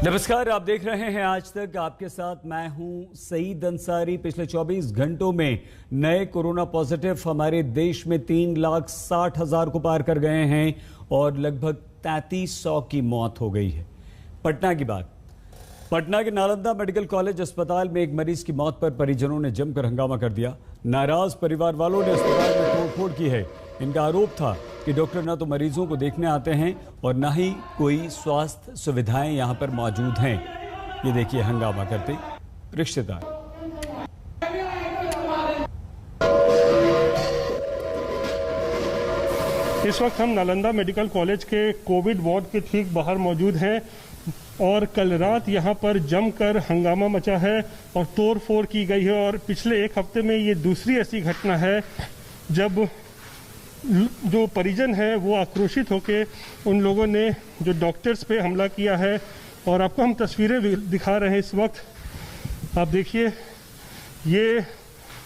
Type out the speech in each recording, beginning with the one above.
नमस्कार, आप देख रहे हैं आज तक। आपके साथ मैं हूं सईद अंसारी। पिछले 24 घंटों में नए कोरोना पॉजिटिव हमारे देश में 3,60,000 को पार कर गए हैं और लगभग 3300 की मौत हो गई है। पटना की बात, पटना के नालंदा मेडिकल कॉलेज अस्पताल में एक मरीज की मौत पर परिजनों ने जमकर हंगामा कर दिया। नाराज परिवार वालों ने अस्पताल में तोड़फोड़ की है। इनका आरोप था कि डॉक्टर न तो मरीजों को देखने आते हैं और न ही कोई स्वास्थ्य सुविधाएं यहां पर मौजूद हैं। ये देखिए हंगामा करते रिश्तेदार। इस वक्त हम नालंदा मेडिकल कॉलेज के कोविड वार्ड के ठीक बाहर मौजूद हैं और कल रात यहां पर जमकर हंगामा मचा है और तोड़फोड़ की गई है। और पिछले एक हफ्ते में ये दूसरी ऐसी घटना है जब जो परिजन है वो आक्रोशित होकर उन लोगों ने जो डॉक्टर्स पे हमला किया है। और आपको हम तस्वीरें दिखा रहे हैं इस वक्त। आप देखिए, ये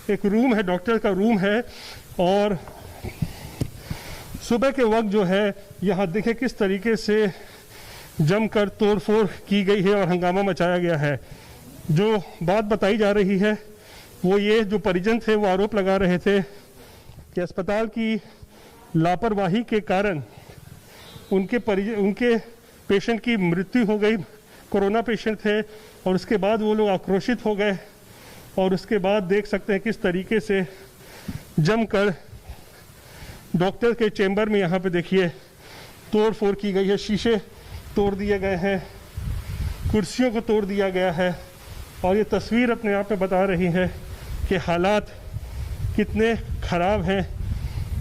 एक रूम है, डॉक्टर का रूम है और सुबह के वक्त जो है यहाँ देखिए किस तरीके से जमकर तोड़फोड़ की गई है और हंगामा मचाया गया है। जो बात बताई जा रही है वो ये, जो परिजन थे वो आरोप लगा रहे थे कि अस्पताल की लापरवाही के कारण उनके पेशेंट की मृत्यु हो गई। कोरोना पेशेंट थे और उसके बाद वो लोग आक्रोशित हो गए और उसके बाद देख सकते हैं किस तरीके से जमकर डॉक्टर के चेंबर में यहाँ पे देखिए तोड़फोड़ की गई है। शीशे तोड़ दिए गए हैं, कुर्सियों को तोड़ दिया गया है और ये तस्वीर अपने आप में बता रही है कि हालात कितने ख़राब हैं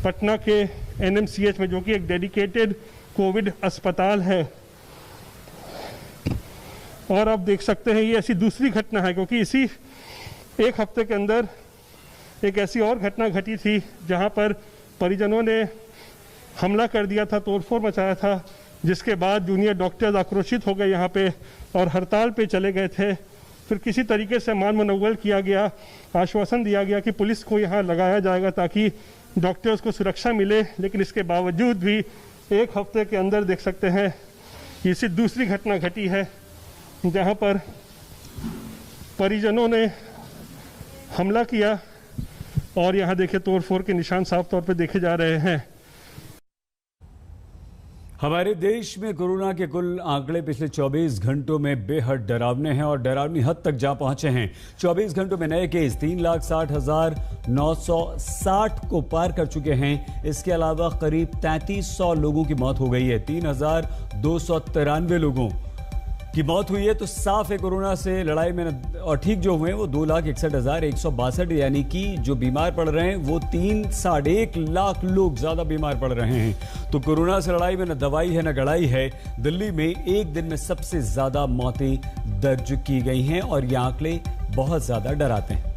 पटना के एनएमसीएच में, जो कि एक डेडिकेटेड कोविड अस्पताल है। और आप देख सकते हैं ये ऐसी दूसरी घटना है, क्योंकि इसी एक हफ्ते के अंदर एक ऐसी और घटना घटी थी जहां पर परिजनों ने हमला कर दिया था, तोड़फोड़ मचाया था, जिसके बाद जूनियर डॉक्टर्स आक्रोशित हो गए यहाँ पे और हड़ताल पे चले गए थे। फिर किसी तरीके से मान मनोवल किया गया, आश्वासन दिया गया कि पुलिस को यहाँ लगाया जाएगा ताकि डॉक्टर्स को सुरक्षा मिले। लेकिन इसके बावजूद भी एक हफ्ते के अंदर देख सकते हैं कि इसी दूसरी घटना घटी है जहाँ पर परिजनों ने हमला किया और यहाँ देखिए तोड़फोड़ के निशान साफ तौर पे देखे जा रहे हैं। हमारे देश में कोरोना के कुल आंकड़े पिछले 24 घंटों में बेहद डरावने हैं और डरावनी हद तक जा पहुंचे हैं। 24 घंटों में नए केस 3,60,960 को पार कर चुके हैं। इसके अलावा करीब 3300 लोगों की मौत हो गई है। 3,293 लोगों की मौत हुई है। तो साफ है कोरोना से लड़ाई में और ठीक जो हुए वो 2,61,162, यानी कि जो बीमार पड़ रहे हैं वो 3.5 लाख लोग ज्यादा बीमार पड़ रहे हैं। तो कोरोना से लड़ाई में न दवाई है न गड़ाई है। दिल्ली में एक दिन में सबसे ज्यादा मौतें दर्ज की गई हैं और ये आंकड़े बहुत ज्यादा डराते हैं।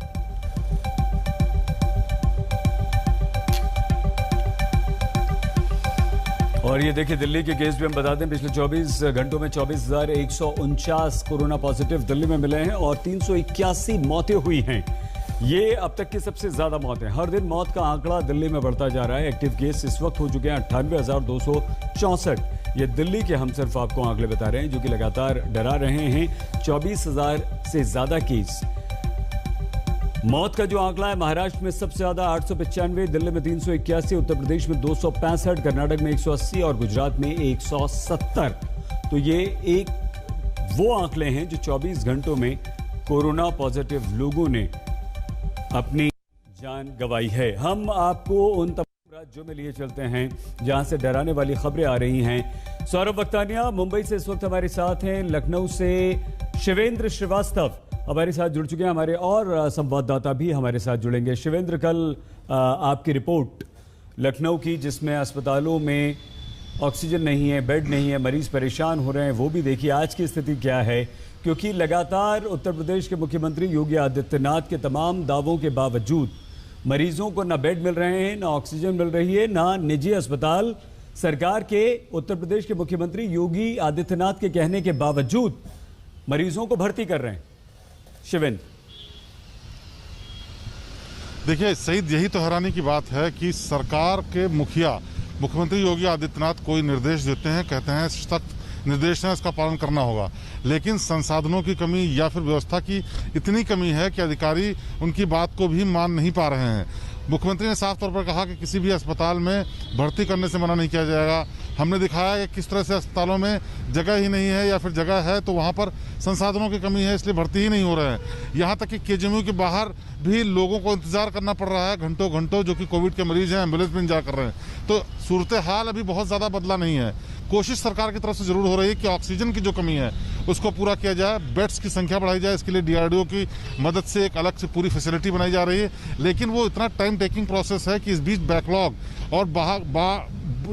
और ये देखिए दिल्ली के केस भी हम बता दें, पिछले 24 घंटों में 24,149 कोरोना पॉजिटिव दिल्ली में मिले हैं और 381 मौतें हुई हैं। ये अब तक की सबसे ज्यादा मौतें। हर दिन मौत का आंकड़ा दिल्ली में बढ़ता जा रहा है। एक्टिव केस इस वक्त हो चुके हैं 98,264। ये दिल्ली के हम सिर्फ आपको आंकड़े बता रहे हैं जो कि लगातार डरा रहे हैं। 24,000 से ज्यादा केस। मौत का जो आंकड़ा है, महाराष्ट्र में सबसे ज्यादा 895, दिल्ली में 381, उत्तर प्रदेश में 265, कर्नाटक में 180 और गुजरात में 170। तो ये एक वो आंकड़े हैं जो 24 घंटों में कोरोना पॉजिटिव लोगों ने अपनी जान गंवाई है। हम आपको उन तमाम राज्यों में लिए चलते हैं जहां से डराने वाली खबरें आ रही हैं। सौरभ वक्तानिया मुंबई से इस वक्त हमारे साथ हैं। लखनऊ से शिवेंद्र श्रीवास्तव हमारे साथ जुड़ चुके हैं। हमारे और संवाददाता भी हमारे साथ जुड़ेंगे। शिवेंद्र, कल आपकी रिपोर्ट लखनऊ की, जिसमें अस्पतालों में ऑक्सीजन नहीं है, बेड नहीं है, मरीज परेशान हो रहे हैं, वो भी देखिए आज की स्थिति क्या है। क्योंकि लगातार उत्तर प्रदेश के मुख्यमंत्री योगी आदित्यनाथ के तमाम दावों के बावजूद मरीजों को न बेड मिल रहे हैं, न ऑक्सीजन मिल रही है, न निजी अस्पताल सरकार के, उत्तर प्रदेश के मुख्यमंत्री योगी आदित्यनाथ के कहने के बावजूद मरीजों को भर्ती कर रहे हैं। शिवेंद्र, देखिए सईद, यही तो हैरानी की बात है कि सरकार के मुखिया मुख्यमंत्री योगी आदित्यनाथ कोई निर्देश देते हैं, कहते हैं सख्त निर्देश है उसका पालन करना होगा। लेकिन संसाधनों की कमी या फिर व्यवस्था की इतनी कमी है कि अधिकारी उनकी बात को भी मान नहीं पा रहे हैं। मुख्यमंत्री ने साफ तौर पर कहा कि किसी भी अस्पताल में भर्ती करने से मना नहीं किया जाएगा। हमने दिखाया कि किस तरह से अस्पतालों में जगह ही नहीं है या फिर जगह है तो वहाँ पर संसाधनों की कमी है, इसलिए भर्ती ही नहीं हो रहे हैं। यहाँ तक कि केजीएमयू के बाहर भी लोगों को इंतजार करना पड़ रहा है घंटों घंटों, जो कि कोविड के मरीज हैं, एम्बुलेंस में इंतजार कर रहे हैं। तो सूरत हाल अभी बहुत ज़्यादा बदला नहीं है। कोशिश सरकार की तरफ से जरूर हो रही है कि ऑक्सीजन की जो कमी है उसको पूरा किया जाए, बेड्स की संख्या बढ़ाई जाए। इसके लिए डीआरडीओ की मदद से एक अलग से पूरी फैसिलिटी बनाई जा रही है। लेकिन वो इतना टाइम टेकिंग प्रोसेस है कि इस बीच बैकलॉग और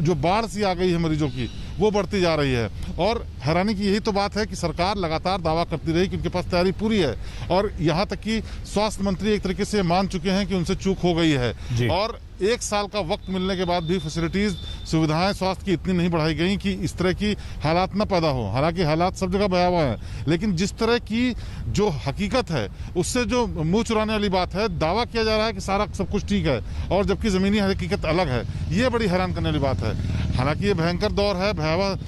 जो बाढ़ सी आ गई है मरीजों की, वो बढ़ती जा रही है। और हैरानी की यही तो बात है कि सरकार लगातार दावा करती रही कि उनके पास तैयारी पूरी है, और यहाँ तक कि स्वास्थ्य मंत्री एक तरीके से मान चुके हैं कि उनसे चूक हो गई है। और एक साल का वक्त मिलने के बाद भी फैसिलिटीज, सुविधाएं स्वास्थ्य की इतनी नहीं बढ़ाई गई कि इस तरह की हालात न पैदा हो। हालांकि हालात सब जगह भयावह हैं, लेकिन जिस तरह की जो हकीकत है उससे जो मुंह चुराने वाली बात है, दावा किया जा रहा है कि सारा सब कुछ ठीक है और जबकि जमीनी हकीकत अलग है। ये बड़ी हैरान करने वाली बात है। हालांकि ये भयंकर दौर है, भयावह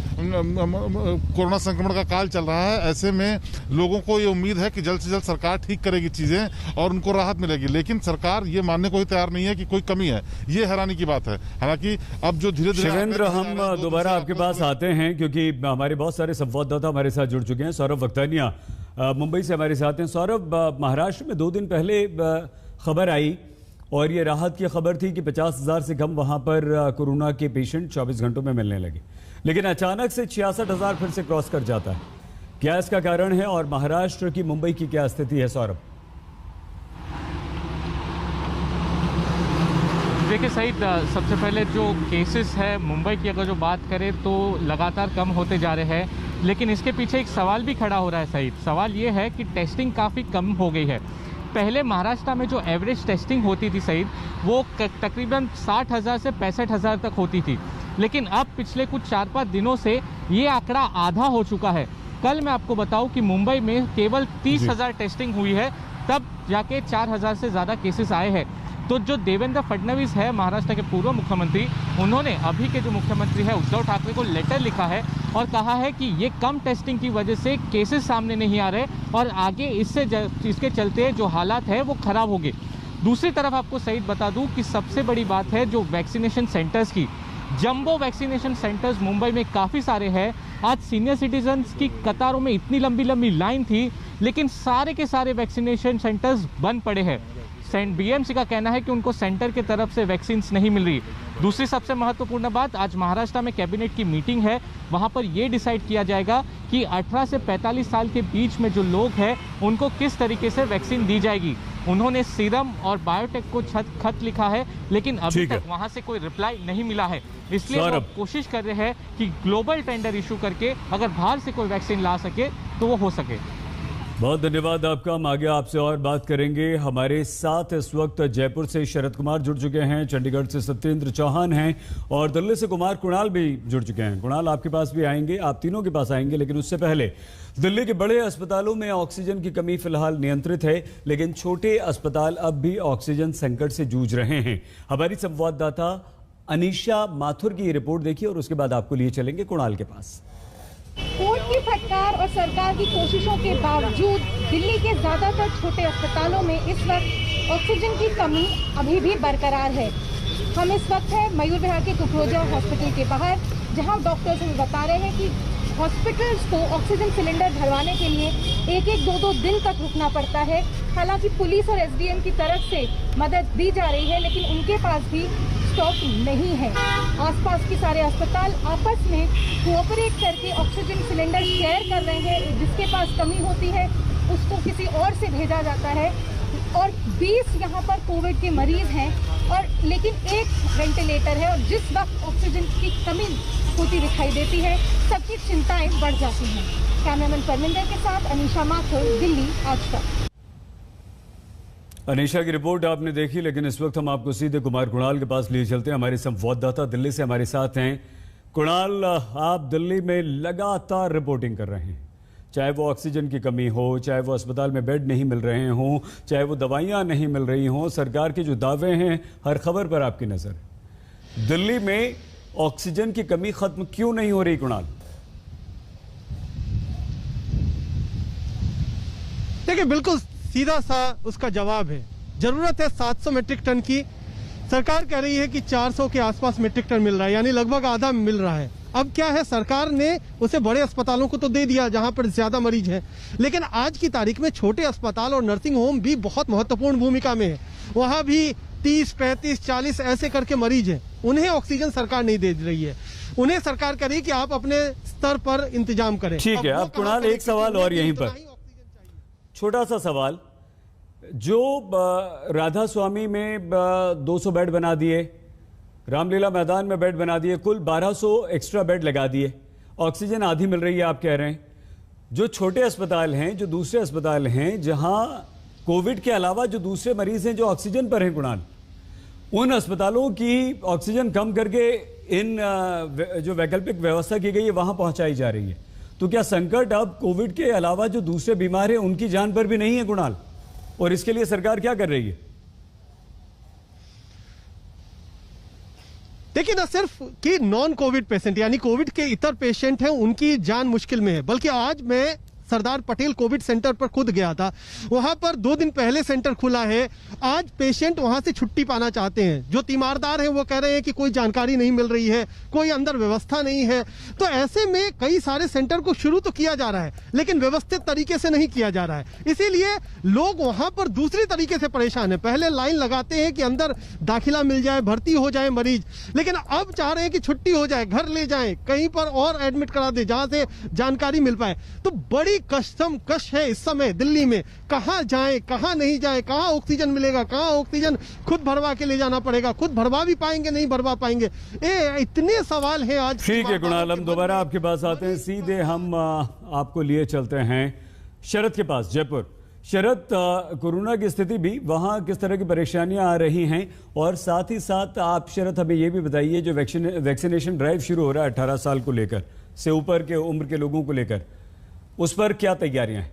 कोरोना संक्रमण का काल चल रहा है। ऐसे में लोगों को ये उम्मीद है कि जल्द से जल्द सरकार ठीक करेगी चीजें और उनको राहत मिलेगी। लेकिन सरकार ये मानने को ही तैयार नहीं है कि कोई कमी है। ये हैरानी की बात है। हालांकि अब जो धीरे धीरे शिवेंद्र, हम दोबारा आपके पास आते हैं क्योंकि हमारे बहुत सारे संवाददाता हमारे साथ जुड़ चुके हैं। सौरभ वक्तानिया मुंबई से हमारे साथ हैं। सौरभ, महाराष्ट्र में 2 दिन पहले खबर आई और ये राहत की खबर थी कि 50,000 से कम वहां पर कोरोना के पेशेंट 24 घंटों में मिलने लगे, लेकिन अचानक से 66,000 फिर से क्रॉस कर जाता है। क्या इसका कारण है और महाराष्ट्र की, मुंबई की क्या स्थिति है? सौरभ, देखिए सईद, सबसे पहले जो केसेस है मुंबई की अगर जो बात करें तो लगातार कम होते जा रहे हैं, लेकिन इसके पीछे एक सवाल भी खड़ा हो रहा है सईद। सवाल ये है कि टेस्टिंग काफ़ी कम हो गई है। पहले महाराष्ट्र में जो एवरेज टेस्टिंग होती थी सईद, वो तकरीबन 60,000 से 65,000 तक होती थी, लेकिन अब पिछले कुछ 4-5 दिनों से ये आंकड़ा आधा हो चुका है। कल मैं आपको बताऊं कि मुंबई में केवल 30,000 टेस्टिंग हुई है, तब जाके 4,000 से ज़्यादा केसेस आए हैं। तो जो देवेंद्र फडणवीस है, महाराष्ट्र के पूर्व मुख्यमंत्री, उन्होंने अभी के जो मुख्यमंत्री है उद्धव ठाकरे को लेटर लिखा है और कहा है कि ये कम टेस्टिंग की वजह से केसेस सामने नहीं आ रहे और आगे इसके चलते जो हालात है वो खराब हो गए। दूसरी तरफ आपको सईद बता दूं कि सबसे बड़ी बात है जो वैक्सीनेशन सेंटर्स की। जंबो वैक्सीनेशन सेंटर्स मुंबई में काफ़ी सारे हैं। आज सीनियर सिटीजन्स की कतारों में इतनी लंबी लंबी लाइन थी, लेकिन सारे के सारे वैक्सीनेशन सेंटर्स बंद पड़े हैं। बीएमसी का कहना है कि उनको सेंटर की तरफ से वैक्सीन नहीं मिल रही। दूसरी सबसे महत्वपूर्ण बात, आज महाराष्ट्र में कैबिनेट की मीटिंग है, वहां पर यह डिसाइड किया जाएगा कि 18 से 45 साल के बीच में जो लोग हैं उनको किस तरीके से वैक्सीन दी जाएगी। उन्होंने सीरम और बायोटेक को खत लिखा है, लेकिन अभी तक वहां से कोई रिप्लाई नहीं मिला है। इसलिए वो कोशिश कर रहे हैं कि ग्लोबल टेंडर इशू करके अगर बाहर से कोई वैक्सीन ला सके तो वो हो सके। बहुत धन्यवाद आपका। हम आगे आपसे और बात करेंगे। हमारे साथ इस वक्त जयपुर से शरद कुमार जुड़ चुके हैं, चंडीगढ़ से सत्येंद्र चौहान हैं और दिल्ली से कुणाल भी जुड़ चुके हैं। कुणाल, आपके पास भी आएंगे, आप तीनों के पास आएंगे, लेकिन उससे पहले दिल्ली के बड़े अस्पतालों में ऑक्सीजन की कमी फिलहाल नियंत्रित है, लेकिन छोटे अस्पताल अब भी ऑक्सीजन संकट से जूझ रहे हैं। हमारी संवाददाता अनीशा माथुर की रिपोर्ट देखिए और उसके बाद आपको लिए चलेंगे कुणाल के पास। कोर्ट की फटकार और सरकार की कोशिशों के बावजूद दिल्ली के ज्यादातर छोटे अस्पतालों में इस वक्त ऑक्सीजन की कमी अभी भी बरकरार है। हम इस वक्त है मयूर विहार के कुकरोजा हॉस्पिटल के बाहर, जहां डॉक्टर्स हमें बता रहे हैं कि हॉस्पिटल्स को ऑक्सीजन सिलेंडर भरवाने के लिए 1-2 दिन तक रुकना पड़ता है। हालांकि पुलिस और एसडीएम की तरफ से मदद दी जा रही है, लेकिन उनके पास भी स्टॉक नहीं है। आसपास के सारे अस्पताल आपस में कोऑपरेट करके ऑक्सीजन सिलेंडर शेयर कर रहे हैं। जिसके पास कमी होती है उसको किसी और से भेजा जाता है और 20 यहाँ पर कोविड के मरीज हैं और लेकिन 1 वेंटिलेटर है, और जिस वक्त ऑक्सीजन की कमी होती दिखाई देती है सबकी चिंताएं बढ़ जाती हैं। कैमरामैन परमिंदर के साथ अनीशा माथुर, दिल्ली आज तक। अनीशा की रिपोर्ट आपने देखी, लेकिन इस वक्त हम आपको सीधे कुणाल के पास लिए चलते हैं। हमारे संवाददाता दिल्ली से हमारे साथ हैं। कुणाल, आप दिल्ली में लगातार रिपोर्टिंग कर रहे हैं, चाहे वो ऑक्सीजन की कमी हो, चाहे वो अस्पताल में बेड नहीं मिल रहे हों, चाहे वो दवाइयां नहीं मिल रही हों, सरकार के जो दावे हैं हर खबर पर आपकी नजर। दिल्ली में ऑक्सीजन की कमी खत्म क्यों नहीं हो रही कुणाल? देखिए बिल्कुल सीधा सा उसका जवाब है, जरूरत है 700 मेट्रिक टन की। सरकार कह रही है कि 400 के आसपास मेट्रिक टन मिल रहा है, यानी लगभग आधा मिल रहा है। अब क्या है, सरकार ने उसे बड़े अस्पतालों को तो दे दिया जहां पर ज्यादा मरीज हैं, लेकिन आज की तारीख में छोटे अस्पताल और नर्सिंग होम भी बहुत महत्वपूर्ण भूमिका में है। वहां भी 30, 35, 40 ऐसे करके मरीज हैं, उन्हें ऑक्सीजन सरकार नहीं दे रही है। उन्हें सरकार कह रही है कि आप अपने स्तर पर इंतजाम करें। ठीक है। अब कुणाल, एक सवाल और यहीं पर, छोटा सा सवाल, जो राधा स्वामी में 200 बेड बना दिए, रामलीला मैदान में बेड बना दिए, कुल 1200 एक्स्ट्रा बेड लगा दिए, ऑक्सीजन आधी मिल रही है आप कह रहे हैं। जो छोटे अस्पताल हैं, जो दूसरे अस्पताल हैं जहां कोविड के अलावा जो दूसरे मरीज हैं जो ऑक्सीजन पर हैं कुणाल, उन अस्पतालों की ऑक्सीजन कम करके इन जो वैकल्पिक व्यवस्था की गई है वहां पहुंचाई जा रही है। तो क्या संकट अब कोविड के अलावा जो दूसरे बीमार हैं उनकी जान पर भी नहीं है कुणाल? और इसके लिए सरकार क्या कर रही है? देखिए, ना सिर्फ कि नॉन कोविड पेशेंट यानी कोविड के इतर पेशेंट हैं उनकी जान मुश्किल में है, बल्कि आज मैं सरदार पटेल कोविड सेंटर पर खुद गया था। वहां पर 2 दिन पहले सेंटर खुला है। आज पेशेंट वहां से छुट्टी पाना चाहते हैं। जो तीमारदार हैं वो कह रहे हैं कि कोई जानकारी नहीं मिल रही है, कोई अंदर व्यवस्था नहीं है। तो ऐसे में कई सारे सेंटर को शुरू तो किया जा रहा है, लेकिन व्यवस्थित तरीके से नहीं किया जा रहा है। इसीलिए लोग वहां पर दूसरी तरीके से परेशान है। पहले लाइन लगाते हैं कि अंदर दाखिला मिल जाए, भर्ती हो जाए मरीज, लेकिन अब चाह रहे हैं कि छुट्टी हो जाए, घर ले जाएं, कहीं पर और एडमिट करा दे जहां से जानकारी मिल पाए। तो बड़ी कश है इस समय दिल्ली में, कहां जाएं, कहां नहीं जाएं, कहां ऑक्सीजन मिलेगा, कहां ऑक्सीजन खुद भरवा के ले जाना पड़ेगा, खुद भरवा भी पाएंगे नहीं भरवा पाएंगे, इतने सवाल हैं आज। ठीक है कुणाल, हम दोबारा आपके पास आते हैं। सीधे हम आपको लिए चलते हैं शरद के पास, जयपुर। शरद, कोरोना की स्थिति भी वहां किस तरह की परेशानियां आ रही हैं, और साथ ही साथ आप शरद हमें यह भी बताइए, जो वैक्सीनेशन ड्राइव शुरू हो रहा है 18 साल को लेकर से ऊपर के उम्र के लोगों को लेकर, उस पर क्या तैयारियां हैं?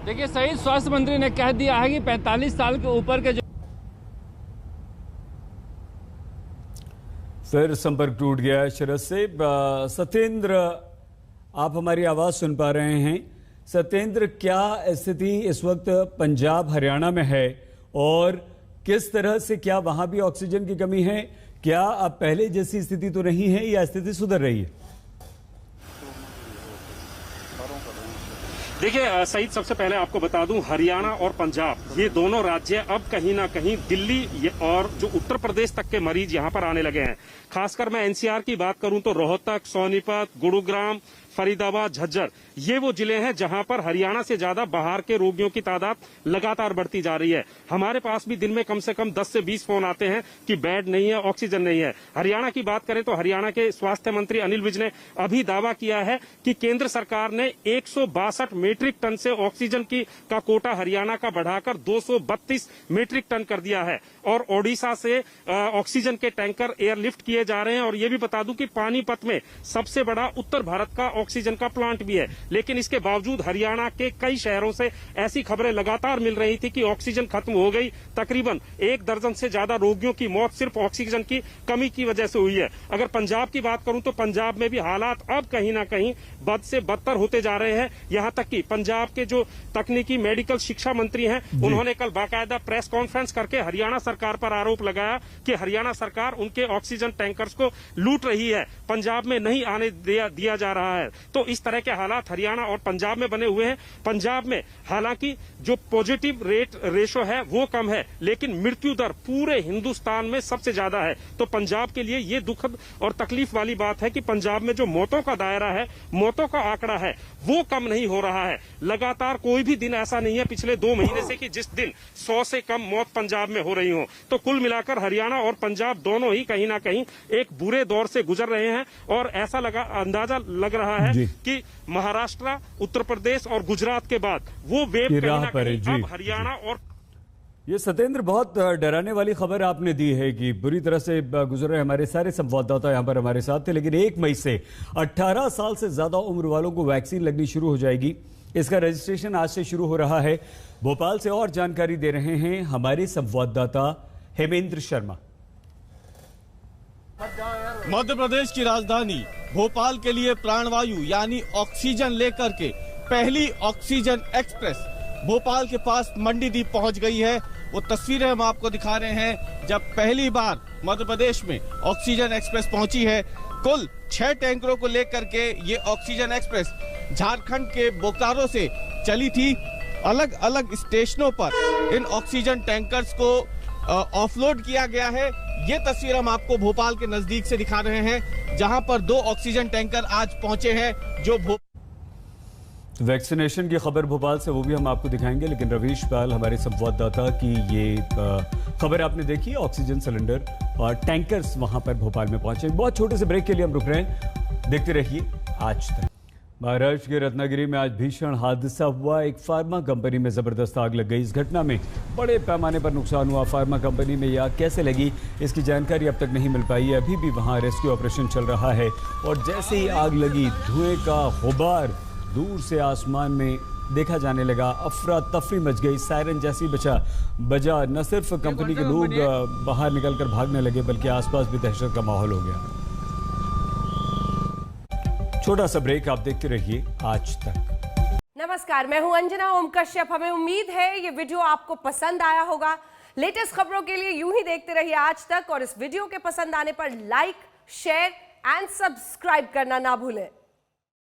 देखिए, सही स्वास्थ्य मंत्री ने कह दिया है कि 45 साल के ऊपर के जो फिर संपर्क टूट गया शरद से। सत्येंद्र, आप हमारी आवाज सुन पा रहे हैं? सत्येंद्र, क्या स्थिति इस वक्त पंजाब हरियाणा में है, और किस तरह से, क्या वहां भी ऑक्सीजन की कमी है? क्या अब पहले जैसी स्थिति तो नहीं है या स्थिति सुधर रही है? देखिए सईद, सबसे पहले आपको बता दूं, हरियाणा और पंजाब ये दोनों राज्य अब कहीं ना कहीं दिल्ली और जो उत्तर प्रदेश तक के मरीज यहां पर आने लगे हैं। खासकर मैं एनसीआर की बात करूं तो रोहतक, सोनीपत, गुरुग्राम, फरीदाबाद, झज्जर, ये वो जिले हैं जहां पर हरियाणा से ज्यादा बाहर के रोगियों की तादाद लगातार बढ़ती जा रही है। हमारे पास भी दिन में कम से कम 10 से 20 फोन आते हैं कि बेड नहीं है, ऑक्सीजन नहीं है। हरियाणा की बात करें तो हरियाणा के स्वास्थ्य मंत्री अनिल विज ने अभी दावा किया है कि केंद्र सरकार ने 162 मीट्रिक टन से ऑक्सीजन का कोटा हरियाणा का बढ़ाकर 232 मीट्रिक टन कर दिया है, और ओडिशा से ऑक्सीजन के टैंकर एयरलिफ्ट किए जा रहे हैं। और ये भी बता दूं कि पानीपत में सबसे बड़ा उत्तर भारत का ऑक्सीजन का प्लांट भी है, लेकिन इसके बावजूद हरियाणा के कई शहरों से ऐसी खबरें लगातार मिल रही थी कि ऑक्सीजन खत्म हो गई। तकरीबन 1 दर्जन से ज्यादा रोगियों की मौत सिर्फ ऑक्सीजन की कमी की वजह से हुई है। अगर पंजाब की बात करूं तो पंजाब में भी हालात अब कहीं ना कहीं बद से बदतर होते जा रहे हैं। यहां तक कि पंजाब के जो तकनीकी मेडिकल शिक्षा मंत्री हैं, उन्होंने कल बाकायदा प्रेस कॉन्फ्रेंस करके हरियाणा सरकार पर आरोप लगाया कि हरियाणा सरकार उनके ऑक्सीजन टैंकर्स को लूट रही है, पंजाब में नहीं आने दिया जा रहा है। तो इस तरह के हालात हरियाणा और पंजाब में बने हुए हैं। पंजाब में हालांकि जो पॉजिटिव रेशो है वो कम है, लेकिन मृत्यु दर पूरे हिंदुस्तान में सबसे ज्यादा है। तो पंजाब के लिए ये दुखद और तकलीफ वाली बात है कि पंजाब में जो मौतों का दायरा है, मौतों का आंकड़ा है, वो कम नहीं हो रहा है। लगातार कोई भी दिन ऐसा नहीं है पिछले 2 महीने से कि जिस दिन 100 से कम मौत पंजाब में हो रही हो। तो कुल मिलाकर हरियाणा और पंजाब दोनों ही कहीं ना कहीं एक बुरे दौर से गुजर रहे हैं, और ऐसा अंदाजा लग रहा है कि महाराष्ट्र, उत्तर प्रदेश और गुजरात के बाद वो वेव कहीं ना कहीं अब हरियाणा और ये सत्येंद्र, बहुत डराने वाली खबर आपने दी है कि बुरी तरह से गुजर रहे। हमारे सारे संवाददाता यहां पर हमारे साथ थे, लेकिन 1 मई से 18 साल से ज्यादा उम्र वालों को वैक्सीन लगनी शुरू हो जाएगी। इसका रजिस्ट्रेशन आज से शुरू हो रहा है। भोपाल से और जानकारी दे रहे हैं हमारे संवाददाता हेमेंद्र शर्मा। मध्य प्रदेश की राजधानी भोपाल के लिए प्राणवायु यानी ऑक्सीजन लेकर के पहली ऑक्सीजन एक्सप्रेस भोपाल के पास मंडीदीप पहुंच गई है। वो तस्वीरें हम आपको दिखा रहे हैं जब पहली बार मध्य प्रदेश में ऑक्सीजन एक्सप्रेस पहुंची है। कुल 6 टैंकरों को लेकर के ये ऑक्सीजन एक्सप्रेस झारखंड के बोकारो से चली थी। अलग अलग स्टेशनों पर इन ऑक्सीजन टैंकर्स को ऑफलोड किया गया है। ये तस्वीर हम आपको भोपाल के नजदीक से दिखा रहे हैं जहां पर 2 ऑक्सीजन टैंकर आज पहुंचे हैं जो वैक्सीनेशन की खबर भोपाल से, वो भी हम आपको दिखाएंगे। लेकिन रवीश पाल हमारे संवाददाता की ये खबर आपने देखी, ऑक्सीजन सिलेंडर और टैंकर्स वहां पर भोपाल में पहुंचे। बहुत छोटे से ब्रेक के लिए हम रुक रहे हैं, देखते रहिए आज तक। महाराष्ट्र के रत्नागिरी में आज भीषण हादसा हुआ। एक फार्मा कंपनी में जबरदस्त आग लग गई। इस घटना में बड़े पैमाने पर नुकसान हुआ। फार्मा कंपनी में यह आग कैसे लगी, इसकी जानकारी अब तक नहीं मिल पाई है। अभी भी वहां रेस्क्यू ऑपरेशन चल रहा है और जैसे ही आग लगी, धुएं का गुबार दूर से आसमान में देखा जाने लगा। अफरा तफरी मच गई, सायरन जैसी बजा। न सिर्फ कंपनी के लोग बाहर निकलकर भागने लगे, बल्कि आसपास भी दहशत का माहौल हो गया। छोटा सा ब्रेक, आप देखते रहिए आज तक। नमस्कार, मैं हूं अंजना ओम कश्यप। हमें उम्मीद है ये वीडियो आपको पसंद आया होगा। लेटेस्ट खबरों के लिए यूं ही देखते रहिए आज तक और इस वीडियो के पसंद आने पर लाइक, शेयर एंड सब्सक्राइब करना ना भूलें।